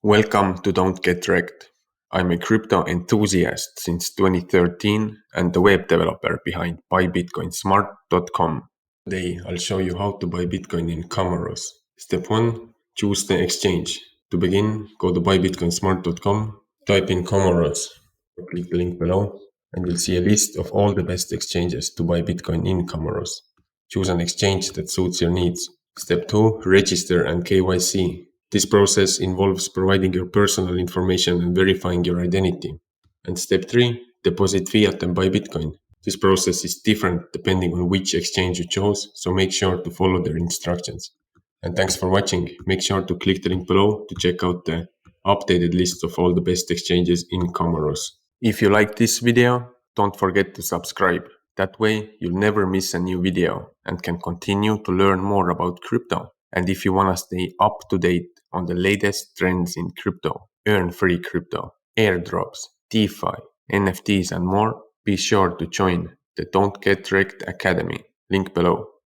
Welcome to Don't Get Wrecked. I'm a crypto enthusiast since 2013 and the web developer behind buybitcoinsmart.com. Today I'll show you how to buy Bitcoin in Comoros. Step 1. Choose the exchange. To begin, go to buybitcoinsmart.com, type in Comoros, click the link below, and you'll see a list of all the best exchanges to buy Bitcoin in Comoros. Choose an exchange that suits your needs. Step 2. Register and KYC. This process involves providing your personal information and verifying your identity. And step 3. Deposit fiat and buy Bitcoin. This process is different depending on which exchange you chose, so make sure to follow their instructions. And thanks for watching. Make sure to click the link below to check out the updated list of all the best exchanges in Comoros. If you like this video, don't forget to subscribe. That way you'll never miss a new video and can continue to learn more about crypto. And if you want to stay up to date on the latest trends in crypto, earn free crypto, airdrops, DeFi, NFTs and more, be sure to join the Don't Get Wrecked Academy. Link below.